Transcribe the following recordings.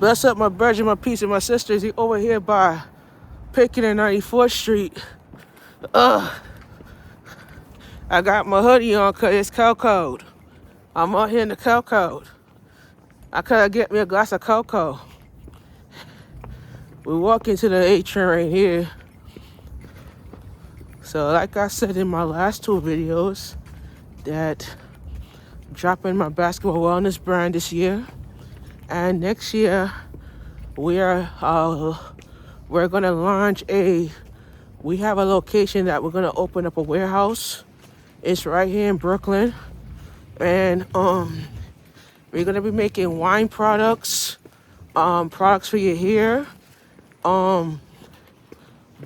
Bless up my brother, my piece, and my sisters. He over here by Pickett and 94th Street. I got my hoodie on because it's cold. I'm out here in the cold. I could get me a glass of cocoa. We walk into the A train right here. So like I said in my last two videos, that dropping my basketball wellness brand this year. And next year, we're gonna launch we have a location that we're gonna open up a warehouse. It's right here in Brooklyn. And we're gonna be making wine products, products for your hair,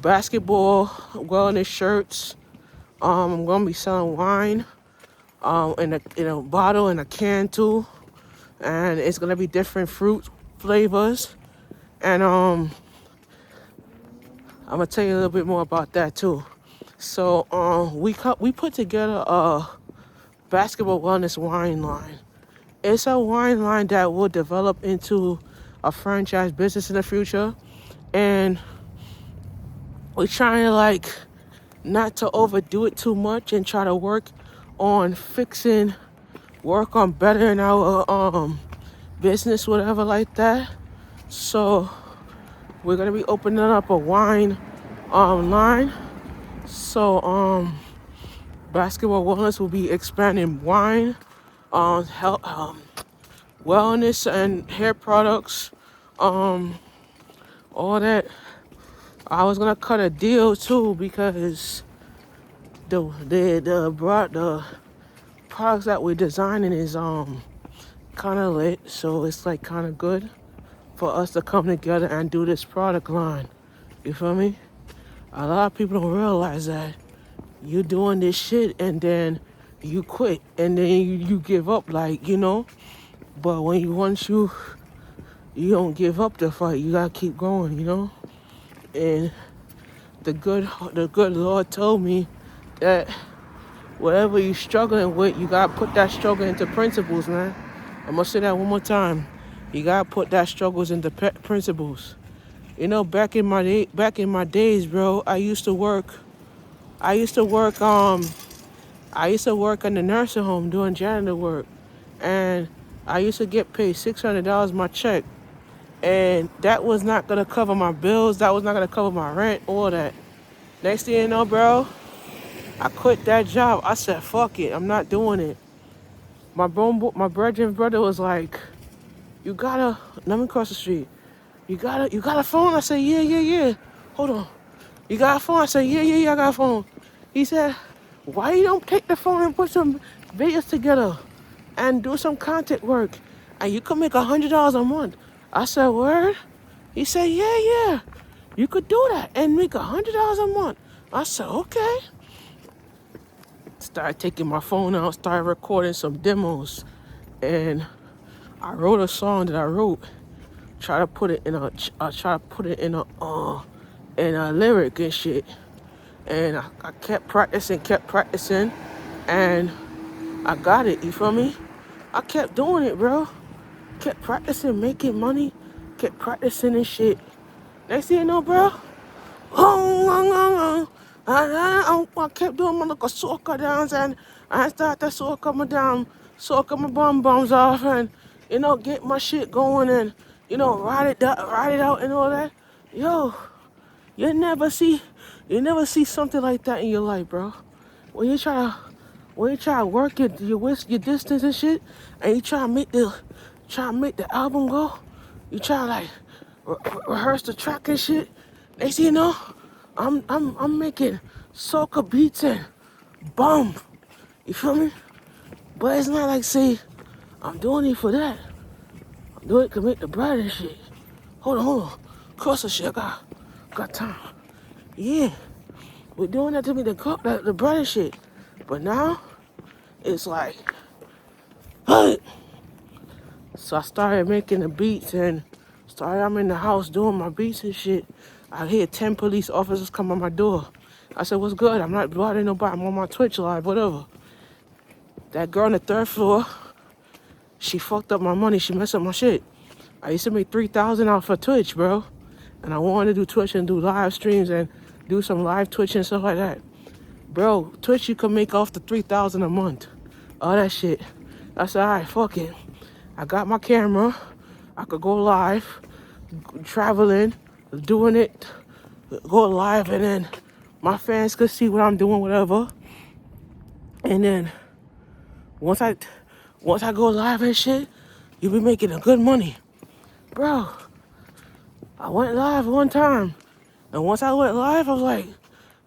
basketball wellness shirts. I'm gonna be selling wine in a bottle and a can too. And it's gonna be different fruit flavors. And I'm gonna tell you a little bit more about that too. So we put together a basketball wellness wine line. It's a wine line that will develop into a franchise business in the future. And we're trying to not to overdo it too much and try to work on bettering our business, whatever like that. So we're gonna be opening up a wine line. So basketball wellness will be expanding wine, health, wellness and hair products, all that. I was gonna cut a deal too because the products that we're designing is kind of lit, so it's like kind of good for us to come together and do this product line. You feel me? A lot of people don't realize that you doing this shit and then you quit and then you give up, but once you don't give up the fight, you gotta keep going. And the good Lord told me that whatever you're struggling with, you gotta put that struggle into principles, man. I'm gonna say that one more time. You gotta put that struggles into principles. Back in my days, bro, I used to work in the nursing home doing janitor work, and I used to get paid $600 my check. And that was not gonna cover my bills. That was not gonna cover my rent, all that. Next thing you know, bro, I quit that job. I said, fuck it, I'm not doing it. My brother was like, let me cross the street. You got a phone? I said, yeah. Hold on. You got a phone? I said, yeah, I got a phone. He said, why you don't take the phone and put some videos together and do some content work? And you could make $100 a month. I said, word? He said, yeah. You could do that and make $100 a month. I said, okay. Started taking my phone out, started recording some demos. And I wrote a song that I wrote. Try to put it in a lyric and shit. And I kept practicing, and I got it, you feel me? I kept doing it, bro. Kept practicing, making money, kept practicing and shit. Next thing you know, bro, I kept doing my little soca dance, and I started to soca my bums off, and get my shit going, and ride it out and all that. Yo, you never see something like that in your life, bro. When you try to work your distance and shit, and you try to make the album go, you try to rehearse the track and shit. Next thing you know, I'm making soca beats and bum. You feel me? But it's not like I'm doing it for that. I'm doing it to make the bread and shit. Hold on. Cross the shit. I got time. Yeah. We're doing that to make the bread and shit. But now, it's like, hey. So I started making the beats and I'm in the house doing my beats and shit. I hear 10 police officers come on my door. I said, what's good? I'm not bothering nobody. I'm on my Twitch live, whatever. That girl on the third floor, she fucked up my money. She messed up my shit. I used to make 3,000 off for Twitch, bro. And I wanted to do Twitch and do live streams and do some live Twitch and stuff like that. Bro, Twitch you can make off the 3,000 a month. All that shit. I said, all right, fuck it. I got my camera. I could go live, traveling, doing it, go live, and then my fans could see what I'm doing, whatever. And then once I go live and shit, you be making a good money. Bro, I went live one time. And once I went live, I was like,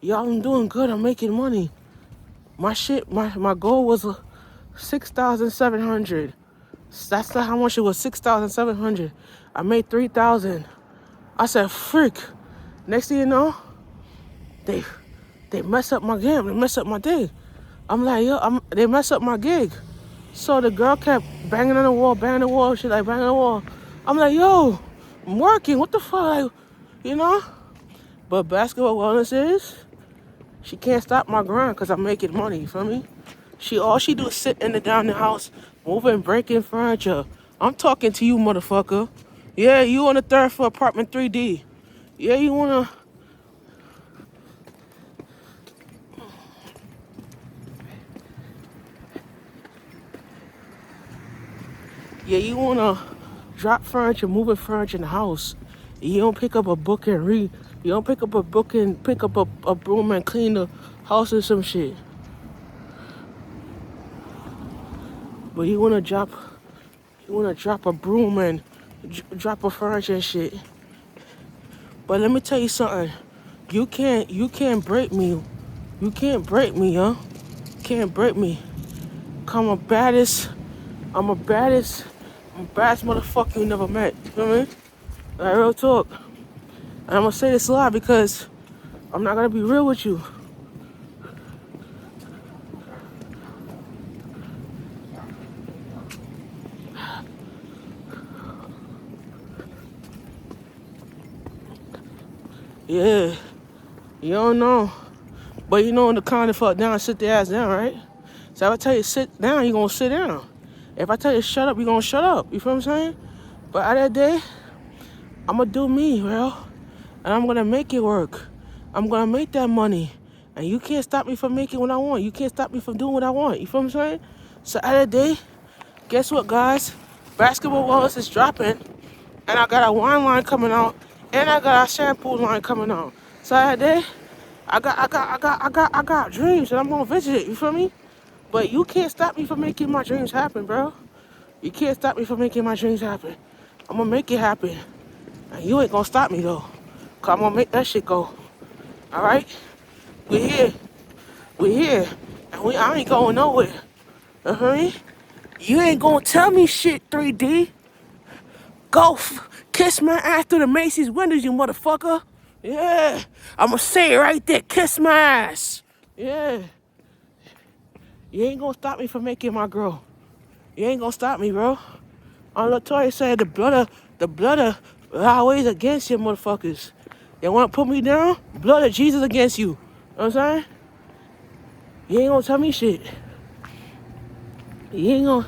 y'all, I'm doing good. I'm making money. My goal was 6,700. That's how much it was, 6,700. I made 3,000. I said, frick. Next thing you know, they mess up my game. They mess up my day. I'm like, yo, they mess up my gig. So the girl kept banging on the wall, she like banging on the wall. I'm like, yo, I'm working. What the fuck? Like, you know? But Basketball Wellness is, she can't stop my grind because I'm making money, you feel me? All she do is sit down the house, moving, breaking furniture. I'm talking to you, motherfucker. Yeah, you on the third floor, apartment 3D. Yeah, you wanna... Yeah, you wanna drop furniture, moving furniture in the house. You don't pick up a book and read. You don't pick up a book and pick up a broom and clean the house or some shit. But you wanna drop a broom and drop a furniture and shit. But let me tell you something. You can't break me. You can't break me, yo. Can't break me. I'm a baddest motherfucker you never met. You know what I mean? Like, real talk. And I'm gonna say this live because I'm not gonna be real with you. Yeah, you don't know. But you know when the kind of fuck down, sit their ass down, right? So if I tell you sit down, you gonna sit down. If I tell you shut up, you gonna shut up. You feel what I'm saying? But at that day, I'm gonna do me, bro. And I'm gonna make it work. I'm gonna make that money. And you can't stop me from making what I want. You can't stop me from doing what I want. You feel what I'm saying? So at that day, guess what, guys? Basketball Wellness is dropping. And I got a wine line coming out. And I got a shampoo line coming out. So that day, I got dreams and I'm gonna visit it, you feel me? But you can't stop me from making my dreams happen, bro. You can't stop me from making my dreams happen. I'm gonna make it happen. And you ain't gonna stop me though. Cause I'm gonna make that shit go. Alright? We're here. We're here. And I ain't going nowhere. You feel me? You ain't gonna tell me shit, 3D. Go kiss my ass through the Macy's windows, you motherfucker. Yeah. I'ma say it right there. Kiss my ass. Yeah. You ain't gonna stop me from making my girl. You ain't gonna stop me, bro. Latoya said the blood of always against you motherfuckers. They wanna put me down? Blood of Jesus against you. You know what I'm saying? You ain't gonna tell me shit. You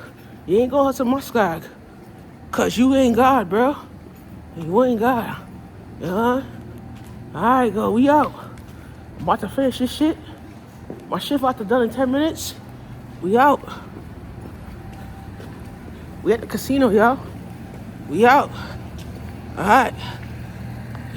ain't gonna hustle my swag. Cause you ain't God, bro. You ain't God. Uh-huh. Alright, go, we out. I'm about to finish this shit. My shift about to done in 10 minutes. We out. We at the casino, y'all. We out. Alright.